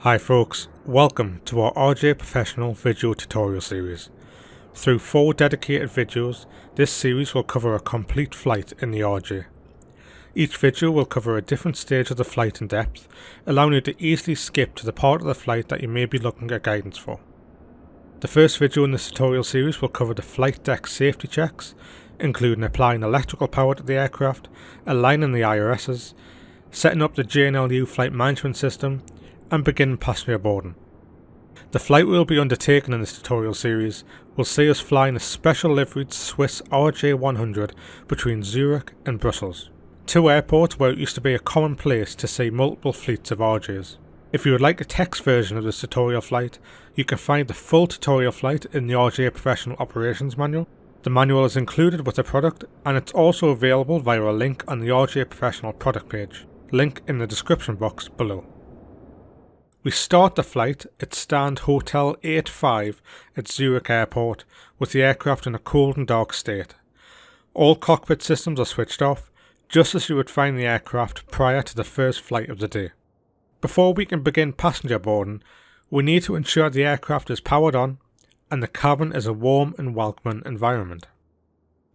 Hi folks, welcome to our RJ Professional video tutorial series. Through 4 dedicated videos, this series will cover a complete flight in the RJ. Each video will cover a different stage of the flight in depth, allowing you to easily skip to the part of the flight that you may be looking at guidance for. The first video in this tutorial series will cover the flight deck safety checks, including applying electrical power to the aircraft, aligning the IRSs, setting up the JNLU flight management system, and begin passenger boarding. The flight we will be undertaking in this tutorial series will see us flying a special liveried Swiss RJ100 between Zurich and Brussels, 2 airports where it used to be a common place to see multiple fleets of RJs. If you would like a text version of this tutorial flight, you can find the full tutorial flight in the RJ Professional Operations Manual. The manual is included with the product, and it's also available via a link on the RJ Professional product page, link in the description box below. We start the flight at Stand Hotel 85 at Zurich Airport with the aircraft in a cold and dark state. All cockpit systems are switched off, just as you would find the aircraft prior to the first flight of the day. Before we can begin passenger boarding, we need to ensure the aircraft is powered on and the cabin is a warm and welcoming environment.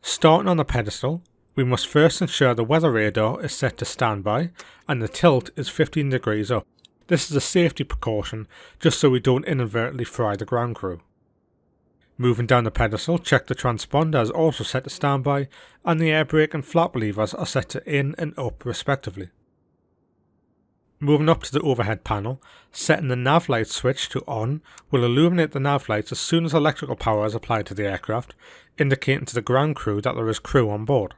Starting on the pedestal, we must first ensure the weather radar is set to standby and the tilt is 15 degrees up. This is a safety precaution, just so we don't inadvertently fry the ground crew. Moving down the pedestal, check the transponder is also set to standby, and the air brake and flap levers are set to in and up respectively. Moving up to the overhead panel, setting the nav light switch to on will illuminate the nav lights as soon as electrical power is applied to the aircraft, indicating to the ground crew that there is crew on board.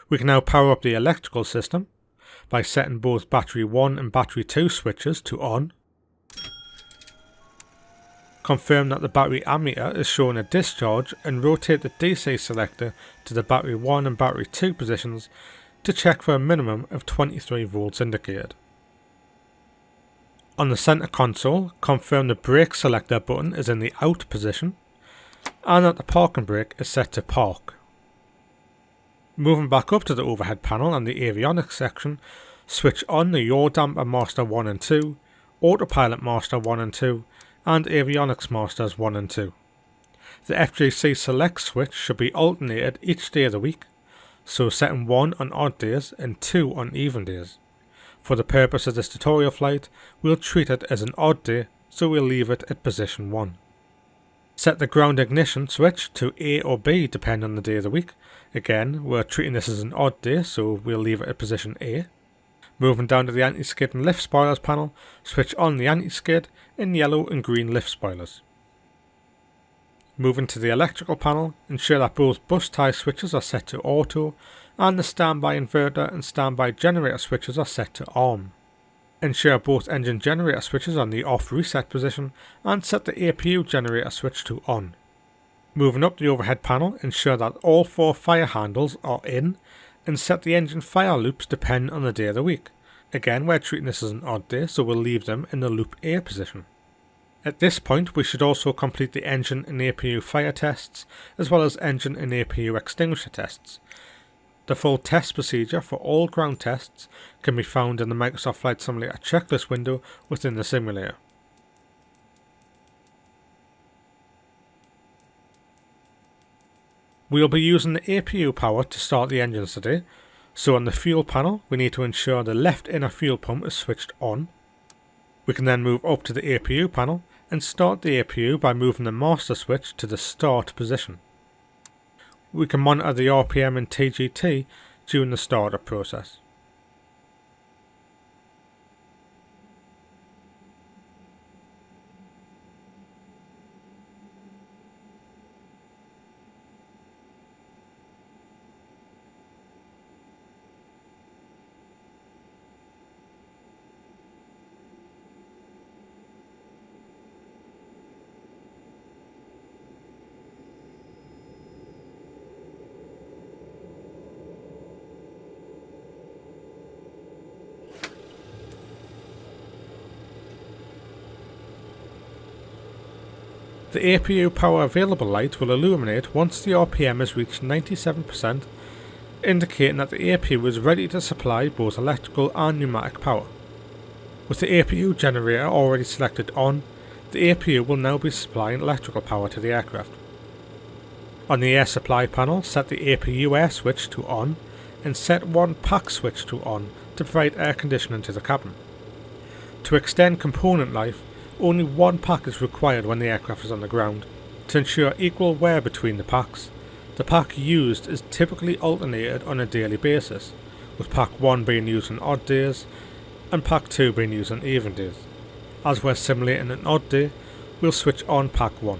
We can now power up the electrical system by setting both battery 1 and battery 2 switches to on. Confirm that the battery ammeter is showing a discharge and rotate the DC selector to the battery 1 and battery 2 positions to check for a minimum of 23 volts indicated. On the center console, confirm the brake selector button is in the out position and that the parking brake is set to park. Moving back up to the overhead panel and the avionics section, switch on the yaw damper master 1 and 2, autopilot master 1 and 2, and avionics masters 1 and 2. The FJC select switch should be alternated each day of the week, so setting 1 on odd days and 2 on even days. For the purpose of this tutorial flight, we'll treat it as an odd day, so we'll leave it at position 1. Set the ground ignition switch to A or B depending on the day of the week. Again, we're treating this as an odd day, so we'll leave it at position A. Moving down to the anti-skid and lift spoilers panel, switch on the anti-skid and yellow and green lift spoilers. Moving to the electrical panel, ensure that both bus tie switches are set to auto and the standby inverter and standby generator switches are set to on. Ensure both engine generator switches are on the off reset position and set the APU generator switch to on. Moving up the overhead panel, ensure that all 4 fire handles are in and set the engine fire loops depending on the day of the week. Again, we're treating this as an odd day, so we'll leave them in the loop A position. At this point, we should also complete the engine and APU fire tests, as well as engine and APU extinguisher tests. The full test procedure for all ground tests can be found in the Microsoft Flight Simulator checklist window within the simulator. We will be using the APU power to start the engines today, so on the fuel panel we need to ensure the left inner fuel pump is switched on. We can then move up to the APU panel and start the APU by moving the master switch to the start position. We can monitor the RPM and TGT during the startup process. The APU power available light will illuminate once the RPM has reached 97%, indicating that the APU is ready to supply both electrical and pneumatic power. With the APU generator already selected on, the APU will now be supplying electrical power to the aircraft. On the air supply panel, set the APU air switch to on and set one pack switch to on to provide air conditioning to the cabin. To extend component life, only one pack is required when the aircraft is on the ground. To ensure equal wear between the packs, the pack used is typically alternated on a daily basis, with pack 1 being used on odd days and pack 2 being used on even days. As we're simulating an odd day, we'll switch on pack 1.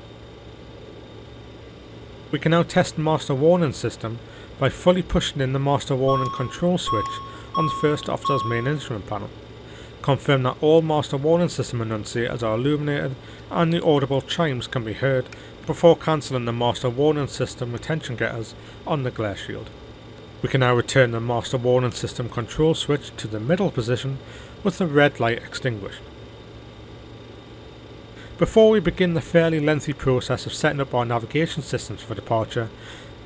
We can now test the master warning system by fully pushing in the master warning control switch on the first officer's main instrument panel. Confirm that all master warning system enunciators are illuminated and the audible chimes can be heard before cancelling the master warning system retention getters on the glare shield. We can now return the master warning system control switch to the middle position with the red light extinguished. Before we begin the fairly lengthy process of setting up our navigation systems for departure,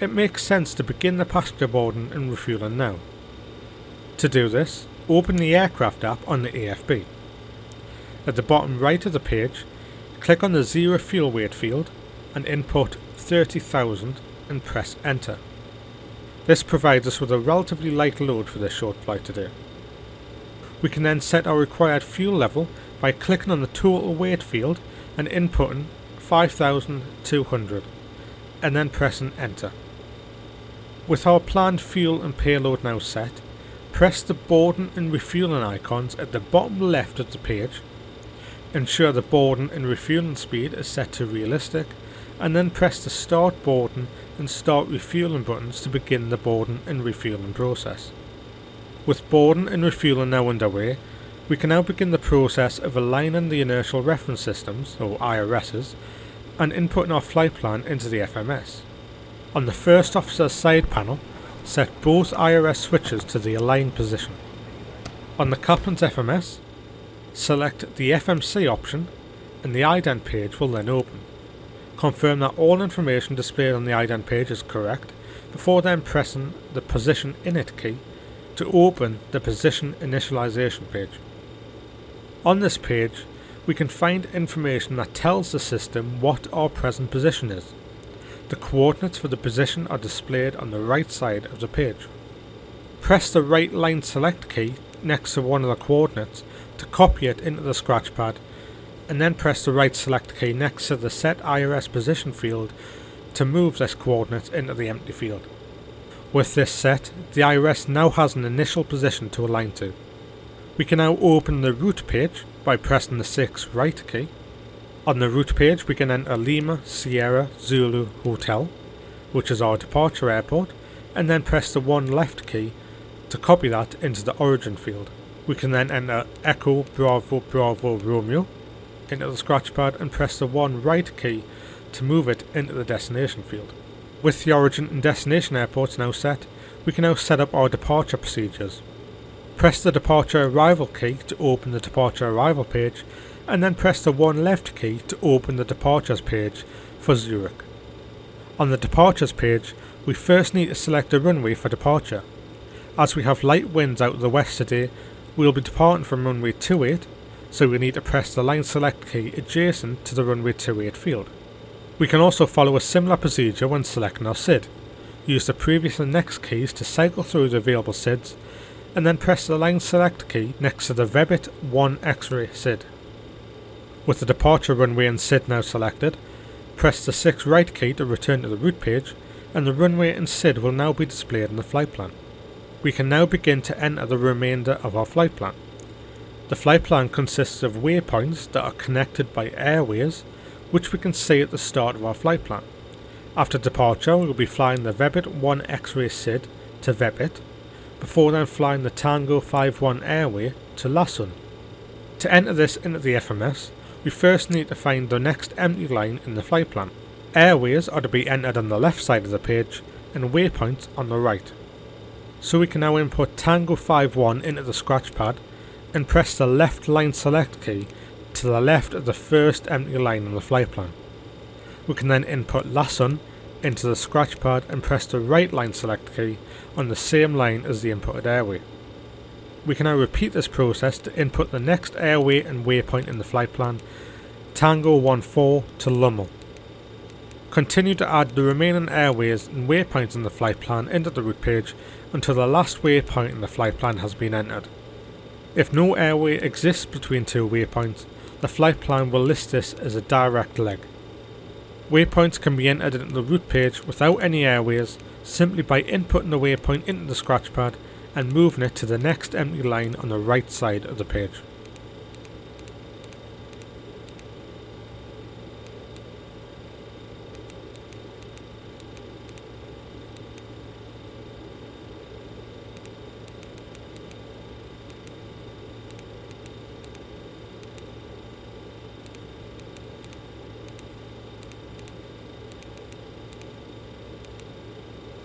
it makes sense to begin the passenger boarding and refueling now. To do this, open the aircraft app on the AFB. At the bottom right of the page, click on the zero fuel weight field and input 30,000 and press enter. This provides us with a relatively light load for this short flight today. We can then set our required fuel level by clicking on the total weight field and inputting 5,200 and then pressing enter. With our planned fuel and payload now set, press the boarding and refueling icons at the bottom left of the page, ensure the boarding and refueling speed is set to realistic, and then press the start boarding and start refueling buttons to begin the boarding and refueling process. With boarding and refueling now underway, we can now begin the process of aligning the inertial reference systems, or IRSs, and inputting our flight plan into the FMS. On the first officer's side panel, set both IRS switches to the aligned position. On the captain's FMS, select the FMC option and the ident page will then open. Confirm that all information displayed on the ident page is correct before then pressing the position init key to open the position initialization page. On this page, we can find information that tells the system what our present position is. The coordinates for the position are displayed on the right side of the page. Press the right line select key next to one of the coordinates to copy it into the scratch pad, and then press the right select key next to the set IRS position field to move this coordinate into the empty field. With this set, the IRS now has an initial position to align to. We can now open the route page by pressing the 6 right key. On the route page we can enter Lima Sierra Zulu Hotel, which is our departure airport, and then press the 1 left key to copy that into the origin field. We can then enter Echo Bravo Bravo Romeo into the scratch pad and press the 1 right key to move it into the destination field. With the origin and destination airports now set, we can now set up our departure procedures. Press the departure arrival key to open the departure arrival page, and then press the 1 left key to open the departures page for Zurich. On the departures page, we first need to select a runway for departure. As we have light winds out of the west today, we will be departing from runway 28, so we need to press the line select key adjacent to the runway 28 field. We can also follow a similar procedure when selecting our SID. Use the previous and next keys to cycle through the available SIDs, and then press the line select key next to the Vebit 1 X-ray SID. With the departure runway and SID now selected, press the 6 right key to return to the route page, and the runway and SID will now be displayed in the flight plan. We can now begin to enter the remainder of our flight plan. The flight plan consists of waypoints that are connected by airways, which we can see at the start of our flight plan. After departure, we will be flying the Vebit 1 X-ray SID to Vebit, before then flying the Tango 51 airway to Lasun. To enter this into the FMS, we first need to find the next empty line in the flight plan. Airways are to be entered on the left side of the page and waypoints on the right. So we can now input Tango 51 into the scratch pad and press the left line select key to the left of the first empty line on the flight plan. We can then input Lasun into the scratch pad and press the right line select key on the same line as the inputted airway. We can now repeat this process to input the next airway and waypoint in the flight plan, Tango 14 to Lummel. Continue to add the remaining airways and waypoints in the flight plan into the route page until the last waypoint in the flight plan has been entered. If no airway exists between two waypoints, the flight plan will list this as a direct leg. Waypoints can be entered into the route page without any airways simply by inputting the waypoint into the scratchpad and moving it to the next empty line on the right side of the page.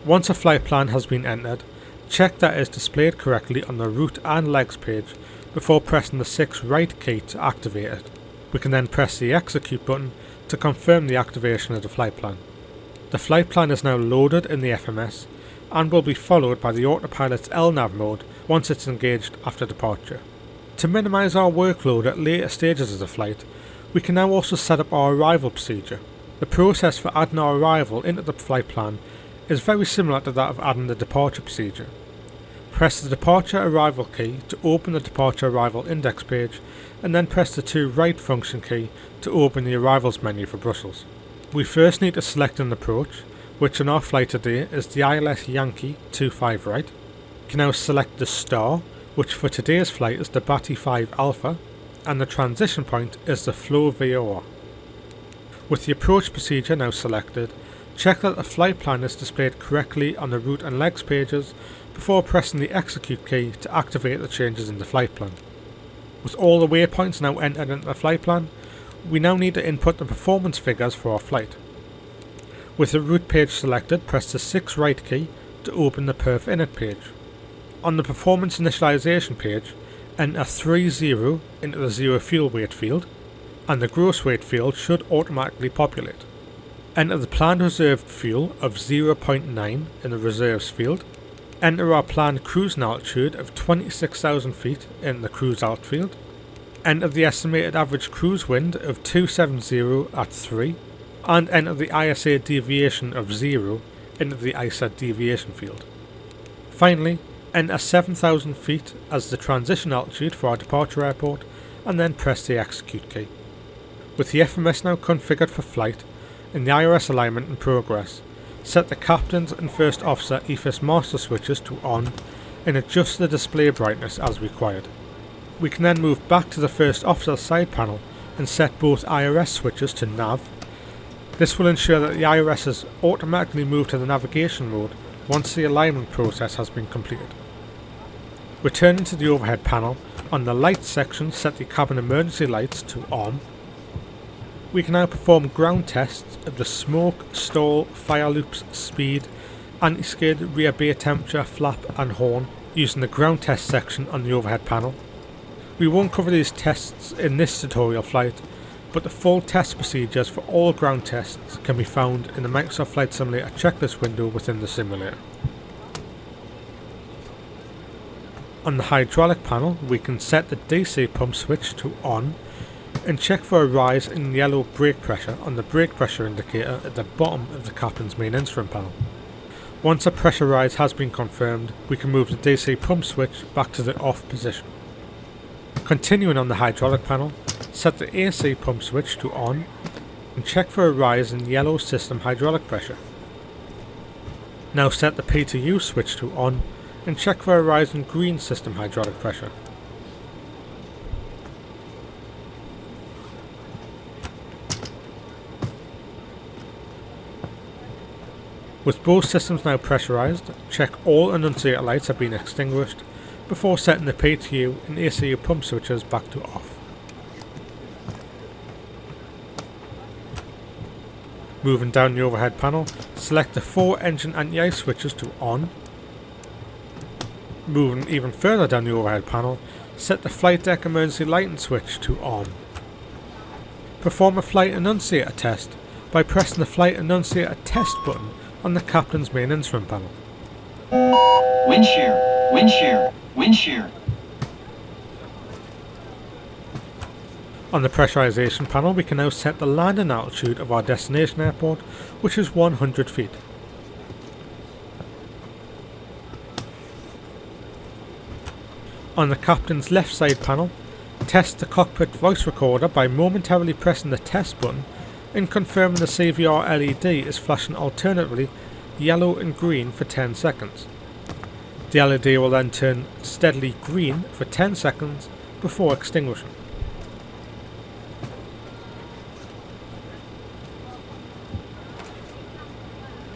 Once a flight plan has been entered, check that it is displayed correctly on the route and legs page before pressing the 6 right key to activate it. We can then press the execute button to confirm the activation of the flight plan. The flight plan is now loaded in the FMS and will be followed by the autopilot's LNAV mode once it's engaged after departure. To minimise our workload at later stages of the flight, we can now also set up our arrival procedure. The process for adding our arrival into the flight plan is very similar to that of adding the departure procedure. Press the departure arrival key to open the departure arrival index page and then press the 2 right function key to open the arrivals menu for Brussels. We first need to select an approach, which on our flight today is the ILS Yankee 25 right. We can now select the star, which for today's flight is the Batty 5 Alpha, and the transition point is the Flow VOR. With the approach procedure now selected, check that the flight plan is displayed correctly on the route and legs pages before pressing the execute key to activate the changes in the flight plan. With all the waypoints now entered into the flight plan, we now need to input the performance figures for our flight. With the route page selected, press the 6 right key to open the perf init page. On the performance initialization page, enter 30 into the 0 fuel weight field, and the gross weight field should automatically populate. Enter the planned reserved fuel of 0.9 in the reserves field. Enter our planned cruising altitude of 26,000 feet in the cruise alt field. Enter the estimated average cruise wind of 270 at 3. And enter the ISA deviation of 0 into the ISA deviation field. Finally, enter 7,000 feet as the transition altitude for our departure airport and then press the execute key. With the FMS now configured for flight, in the IRS alignment in progress, set the captain's and first officer EFIS master switches to on and adjust the display brightness as required. We can then move back to the first officer side panel and set both IRS switches to nav. This will ensure that the IRS is automatically moved to the navigation mode once the alignment process has been completed. Returning to the overhead panel, on the lights section set the cabin emergency lights to on. We can now perform ground tests of the smoke, stall, fire loops, speed, anti-skid, rear bay temperature, flap and horn using the ground test section on the overhead panel. We won't cover these tests in this tutorial flight, but the full test procedures for all ground tests can be found in the Microsoft Flight Simulator checklist window within the simulator. On the hydraulic panel, we can set the DC pump switch to on and check for a rise in yellow brake pressure on the brake pressure indicator at the bottom of the captain's main instrument panel. Once a pressure rise has been confirmed, we can move the DC pump switch back to the off position. Continuing on the hydraulic panel, set the AC pump switch to on and check for a rise in yellow system hydraulic pressure. Now set the P2U switch to on and check for a rise in green system hydraulic pressure. With both systems now pressurised, check all annunciator lights have been extinguished before setting the P2U and ACU pump switches back to off. Moving down the overhead panel, select the 4 engine anti-ice switches to on. Moving even further down the overhead panel, set the flight deck emergency lighting switch to on. Perform a flight annunciator test by pressing the flight annunciator test button on the captain's main instrument panel. Wind shear, wind shear, wind shear. On the pressurization panel, we can now set the landing altitude of our destination airport, which is 100 feet. On the captain's left side panel, test the cockpit voice recorder by momentarily pressing the test button and confirming the CVR LED is flashing alternately yellow and green for 10 seconds. The LED will then turn steadily green for 10 seconds before extinguishing.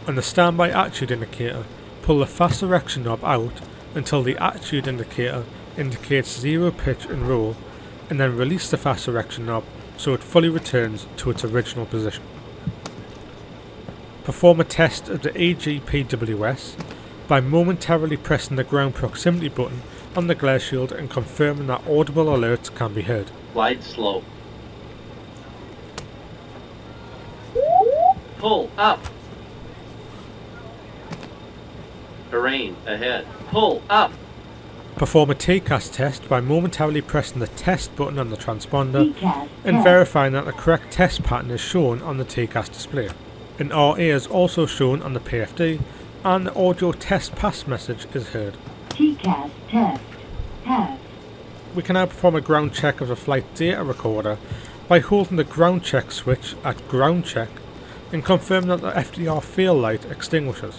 On the standby attitude indicator, pull the fast direction knob out until the attitude indicator indicates 0 pitch and roll, and then release the fast direction knob so it fully returns to its original position. Perform a test of the AGPWS by momentarily pressing the ground proximity button on the glare shield and confirming that audible alerts can be heard. Glide slow. Pull up. Terrain ahead. Pull up. Perform a TCAS test by momentarily pressing the test button on the transponder and verifying that the correct test pattern is shown on the TCAS display. An RA is also shown on the PFD and the audio test pass message is heard. TCAS test pass. We can now perform a ground check of the flight data recorder by holding the ground check switch at ground check and confirm that the FDR fail light extinguishes.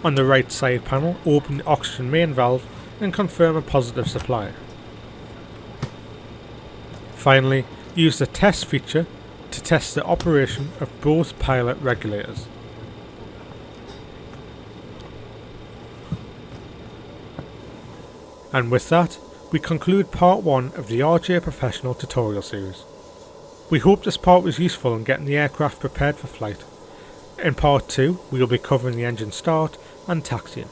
On the right side panel, open the oxygen main valve and confirm a positive supply. Finally, use the test feature to test the operation of both pilot regulators. And with that, we conclude part 1 of the RJ Professional tutorial series. We hope this part was useful in getting the aircraft prepared for flight. In part 2, we will be covering the engine start and taxiing.